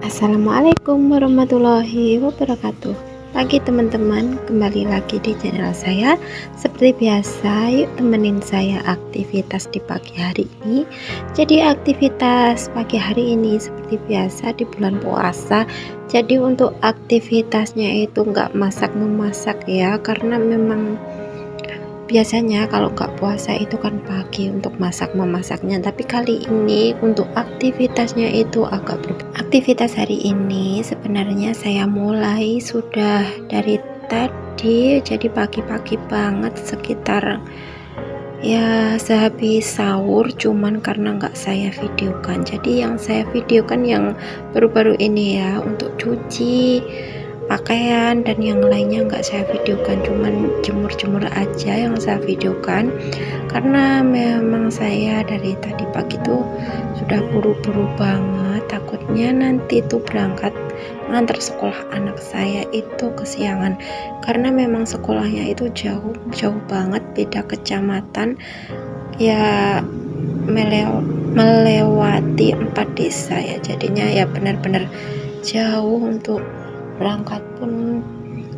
Assalamualaikum warahmatullahi wabarakatuh. Pagi teman-teman, kembali lagi di channel saya. Seperti biasa, yuk temenin saya aktivitas di pagi hari ini. Jadi aktivitas pagi hari ini seperti biasa di bulan puasa. Jadi untuk aktivitasnya itu nggak masak memasak ya, karena memang biasanya kalau nggak puasa itu kan pagi untuk masak memasaknya, tapi kali ini untuk aktivitasnya itu agak berbeda. Aktivitas hari ini sebenarnya saya mulai sudah dari tadi, jadi pagi-pagi banget, sekitar ya sehabis sahur, cuman karena nggak saya videokan. Jadi yang saya videokan yang baru-baru ini ya, untuk cuci pakaian dan yang lainnya nggak saya videokan, cuman jemur-jemur aja yang saya videokan, karena memang saya dari tadi pagi tuh sudah buru-buru banget, takutnya nanti tuh berangkat ngantar sekolah anak saya itu kesiangan, karena memang sekolahnya itu jauh banget, beda kecamatan ya, melewati 4 desa ya, jadinya ya benar-benar jauh. Untuk berangkat pun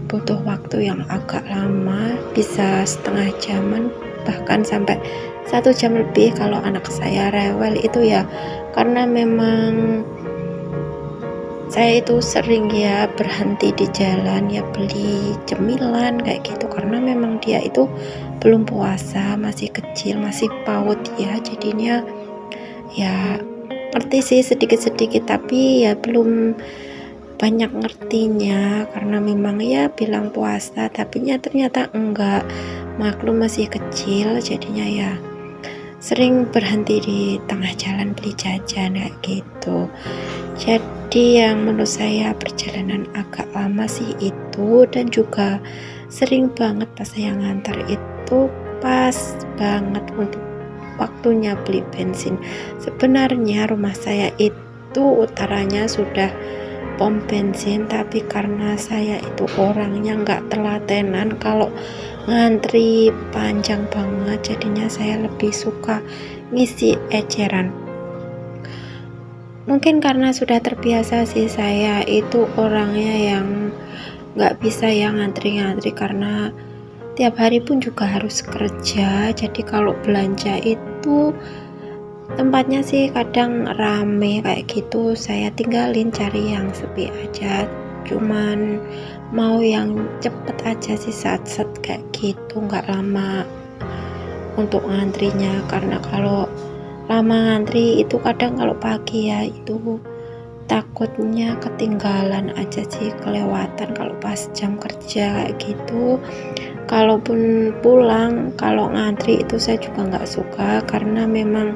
butuh waktu yang agak lama, bisa setengah jaman, bahkan sampai 1 jam lebih kalau anak saya rewel itu ya, karena memang saya itu sering ya berhenti di jalan ya, beli cemilan kayak gitu, karena memang dia itu belum puasa, masih kecil, masih PAUD ya, jadinya ya ngerti sih sedikit-sedikit, tapi ya belum banyak ngertinya, karena memang ya bilang puasa tapi ternyata enggak, maklum masih kecil, jadinya ya sering berhenti di tengah jalan beli jajan kayak gitu. Jadi yang menurut saya perjalanan agak lama sih itu, dan juga sering banget pas saya ngantar itu pas banget untuk waktunya beli bensin. Sebenarnya rumah saya itu utaranya sudah pom bensin, tapi karena saya itu orangnya nggak telatenan kalau ngantri panjang banget, jadinya saya lebih suka ngisi eceran. Mungkin karena sudah terbiasa sih, saya itu orangnya yang nggak bisa ya ngantri-ngantri, karena tiap hari pun juga harus kerja, jadi kalau belanja itu tempatnya sih kadang rame kayak gitu, saya tinggalin, cari yang sepi aja, cuman mau yang cepet aja sih, satset kayak gitu, nggak lama untuk ngantrinya, karena kalau lama ngantri itu kadang kalau pagi ya itu takutnya ketinggalan aja sih, kelewatan kalau pas jam kerja kayak gitu. Kalaupun pulang kalau ngantri itu saya juga nggak suka, karena memang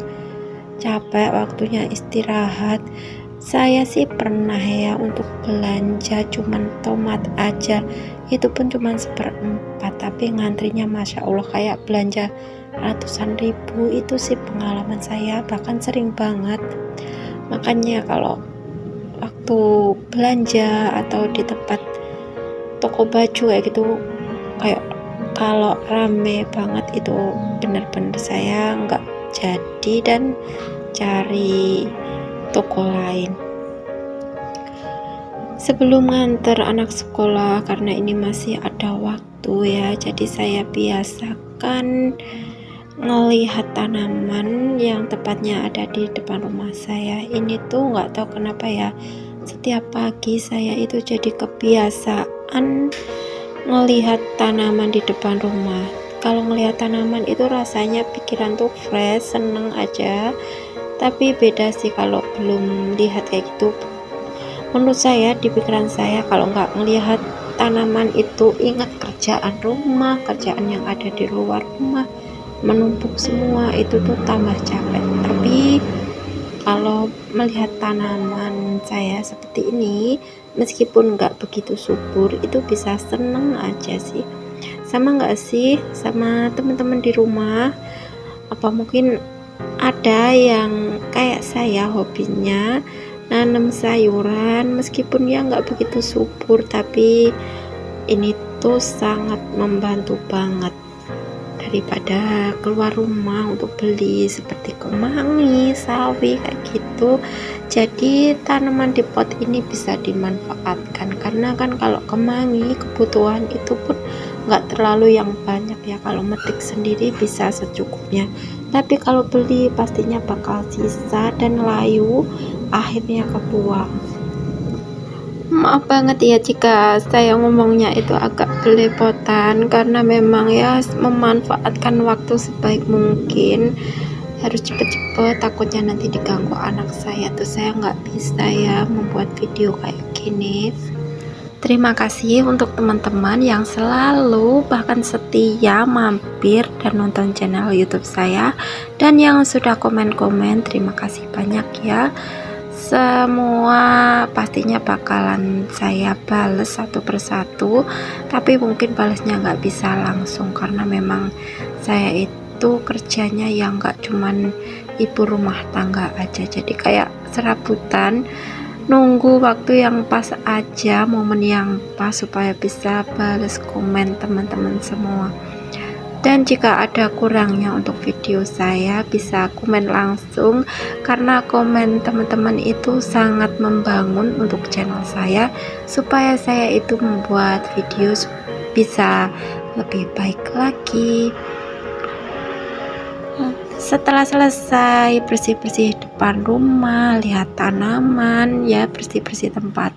capek, waktunya istirahat. Saya sih pernah ya untuk belanja cuman tomat aja, itu pun cuman 1/4, tapi ngantrinya Masya Allah kayak belanja ratusan ribu. Itu sih pengalaman saya, bahkan sering banget. Makanya kalau waktu belanja atau di tempat toko baju kayak gitu, kayak kalau rame banget itu bener-bener saya nggak jadi dan cari toko lain. Sebelum nganter anak sekolah, karena ini masih ada waktu ya, jadi saya biasakan ngelihat tanaman yang tepatnya ada di depan rumah saya. Ini tuh nggak tahu kenapa ya, setiap pagi saya itu jadi kebiasaan ngelihat tanaman di depan rumah. Kalau ngelihat tanaman itu rasanya pikiran tuh fresh, seneng aja. Tapi beda sih kalau belum lihat kayak gitu. Menurut saya, di pikiran saya, kalau nggak ngelihat tanaman itu ingat kerjaan rumah, kerjaan yang ada di luar rumah, menumpuk semua, itu tuh tambah capek. Tapi kalau melihat tanaman saya seperti ini, meskipun nggak begitu subur, itu bisa seneng aja sih. Sama nggak sih sama teman-teman di rumah? Apa mungkin ada yang kayak saya hobinya nanam sayuran, meskipun ya nggak begitu subur, tapi ini tuh sangat membantu banget daripada keluar rumah untuk beli seperti kemangi, sawi kayak gitu. Jadi tanaman di pot ini bisa dimanfaatkan, karena kan kalau kemangi kebutuhan itu pun nggak terlalu yang banyak ya, kalau metik sendiri bisa secukupnya, tapi kalau beli pastinya bakal sisa dan layu, akhirnya kebuang. Maaf banget ya jika saya ngomongnya itu agak belepotan, karena memang ya memanfaatkan waktu sebaik mungkin, harus cepet-cepet, takutnya nanti diganggu anak saya tuh, saya nggak bisa ya membuat video kayak gini. Terima kasih untuk teman-teman yang selalu bahkan setia mampir dan nonton channel YouTube saya, dan yang sudah komen-komen, terima kasih banyak ya. Semua pastinya bakalan saya bales satu persatu, tapi mungkin balesnya nggak bisa langsung karena memang saya itu kerjanya yang nggak cuman ibu rumah tangga aja, jadi kayak serabutan, nunggu waktu yang pas aja, momen yang pas supaya bisa bales komen teman-teman semua. Dan jika ada kurangnya untuk video saya, bisa komen langsung, karena komen teman-teman itu sangat membangun untuk channel saya, supaya saya itu membuat video bisa lebih baik lagi. Setelah selesai bersih-bersih depan rumah, lihat tanaman ya, bersih-bersih tempat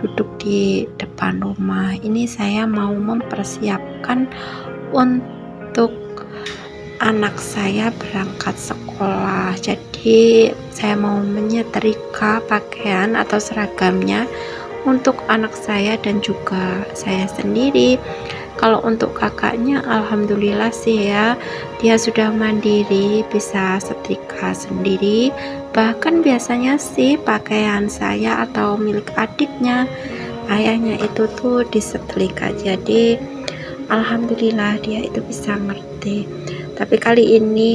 duduk di depan rumah, ini saya mau mempersiapkan untuk anak saya berangkat sekolah. Jadi saya mau menyetrika pakaian atau seragamnya untuk anak saya dan juga saya sendiri. Kalau untuk kakaknya, alhamdulillah sih ya, dia sudah mandiri, bisa setrika sendiri. Bahkan biasanya sih pakaian saya atau milik adiknya, ayahnya itu tuh disetrika. Jadi alhamdulillah dia itu bisa ngerti. Tapi kali ini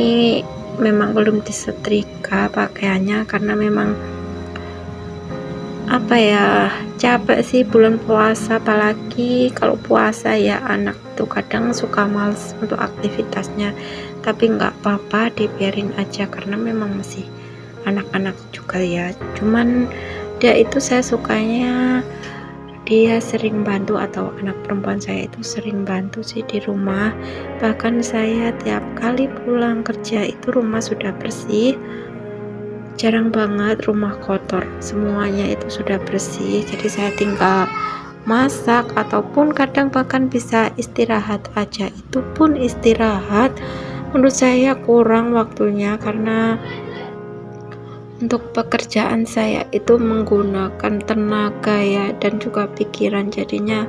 memang belum disetrika pakaiannya, karena memang apa ya, capek sih bulan puasa, apalagi kalau puasa ya, anak tuh kadang suka males untuk aktivitasnya, tapi nggak apa-apa, dibiarin aja karena memang masih anak-anak juga ya. Cuman dia itu saya sukanya dia sering bantu, atau anak perempuan saya itu sering bantu sih di rumah. Bahkan saya tiap kali pulang kerja itu rumah sudah bersih, jarang banget rumah kotor, semuanya itu sudah bersih. Jadi saya tinggal masak, ataupun kadang bahkan bisa istirahat aja, itu pun istirahat menurut saya kurang waktunya, karena untuk pekerjaan saya itu menggunakan tenaga ya, dan juga pikiran, jadinya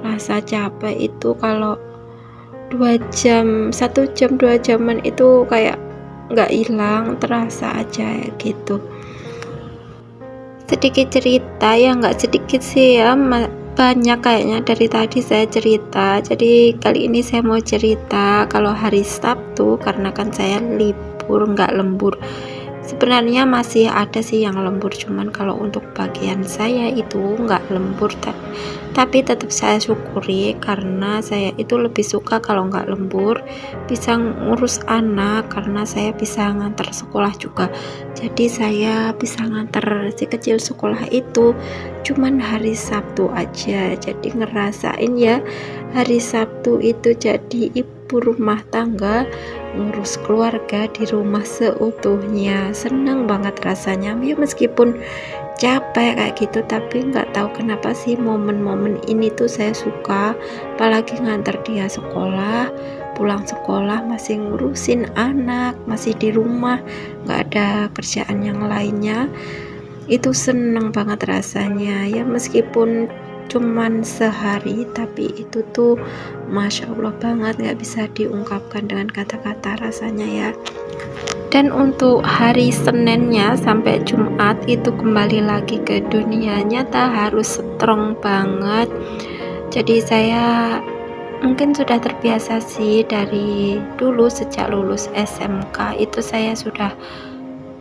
rasa capek itu kalau 2 jam, 1 jam 2 jaman itu kayak nggak hilang, terasa aja gitu. Sedikit cerita ya, nggak sedikit sih ya, banyak kayaknya dari tadi saya cerita. Jadi kali ini saya mau cerita kalau hari Sabtu, karena kan saya libur, nggak lembur. Sebenarnya masih ada sih yang lembur, cuman kalau untuk bagian saya itu nggak lembur, tapi tetap saya syukuri, karena saya itu lebih suka kalau nggak lembur, bisa ngurus anak, karena saya bisa ngantar sekolah juga. Jadi saya bisa ngantar si kecil sekolah itu cuman hari Sabtu aja, jadi ngerasain ya hari Sabtu itu jadi ibu rumah tangga, ngurus keluarga di rumah seutuhnya. Seneng banget rasanya ya, meskipun capek kayak gitu, tapi nggak tahu kenapa sih momen-momen ini tuh saya suka, apalagi ngantar dia sekolah, pulang sekolah masih ngurusin anak, masih di rumah, nggak ada kerjaan yang lainnya, itu seneng banget rasanya ya, meskipun cuman sehari, tapi itu tuh Masya Allah banget, nggak bisa diungkapkan dengan kata-kata rasanya ya. Dan untuk hari Seninnya sampai Jumat itu kembali lagi ke dunia nyata, harus strong banget. Jadi saya mungkin sudah terbiasa sih, dari dulu sejak lulus SMK itu saya sudah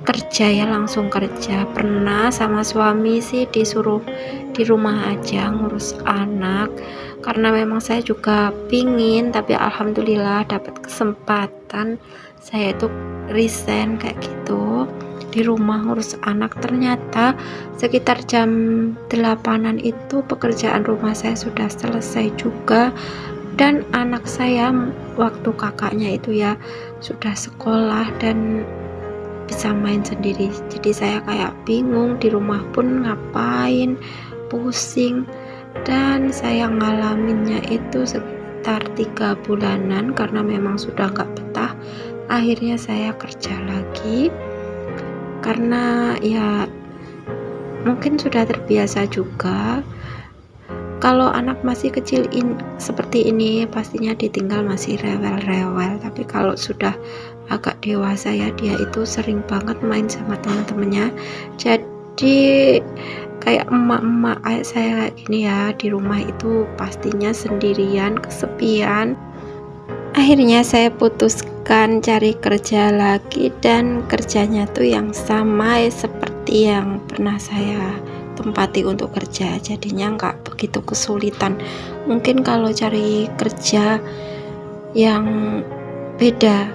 kerja ya, langsung kerja. Pernah sama suami sih disuruh di rumah aja ngurus anak, karena memang saya juga pingin, tapi alhamdulillah dapat kesempatan saya itu resign kayak gitu di rumah ngurus anak. Ternyata sekitar jam 8-an itu pekerjaan rumah saya sudah selesai juga, dan anak saya waktu kakaknya itu ya sudah sekolah dan bisa main sendiri. Jadi saya kayak bingung di rumah pun ngapain, pusing. Dan saya ngalaminnya itu sekitar 3 bulanan karena memang sudah nggak betah. Akhirnya saya kerja lagi karena ya mungkin sudah terbiasa juga. Kalau anak masih kecil seperti ini pastinya ditinggal masih rewel-rewel, tapi kalau sudah agak dewasa ya, dia itu sering banget main sama teman-temannya. Jadi kayak emak-emak kayak saya kayak gini ya, di rumah itu pastinya sendirian, kesepian. Akhirnya saya putuskan cari kerja lagi, dan kerjanya tuh yang sama seperti yang pernah saya tempati untuk kerja, jadinya nggak begitu kesulitan. Mungkin kalau cari kerja yang beda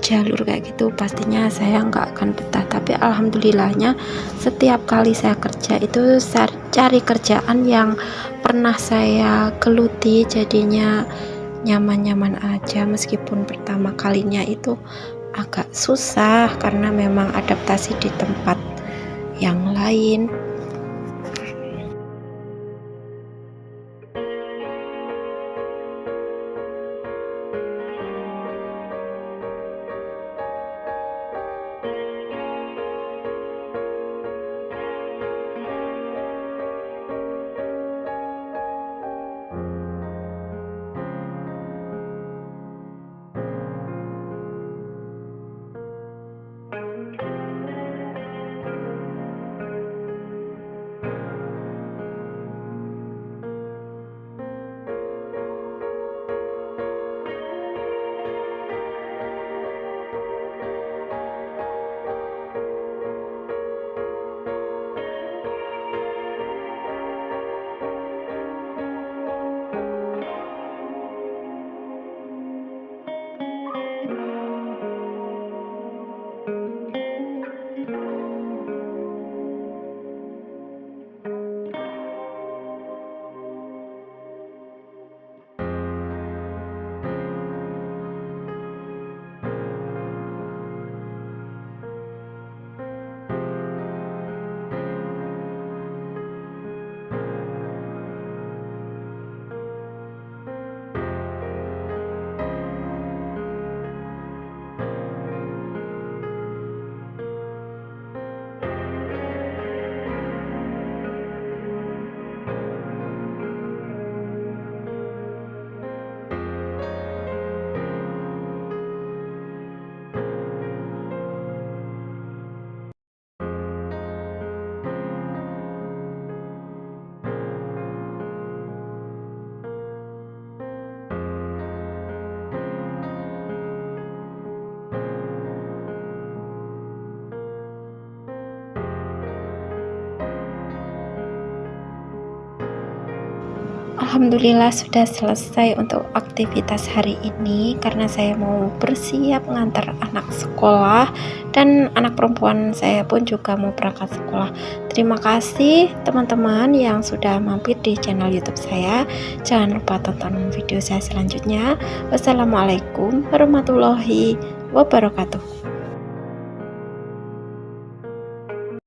jalur kayak gitu pastinya saya nggak akan betah, tapi alhamdulillahnya setiap kali saya kerja itu cari kerjaan yang pernah saya geluti, jadinya nyaman-nyaman aja. Meskipun pertama kalinya itu agak susah karena memang adaptasi di tempat yang lain. Alhamdulillah sudah selesai untuk aktivitas hari ini, karena saya mau bersiap ngantar anak sekolah, dan anak perempuan saya pun juga mau berangkat sekolah. Terima kasih teman-teman yang sudah mampir di channel YouTube saya. Jangan lupa tonton video saya selanjutnya. Wassalamualaikum warahmatullahi wabarakatuh.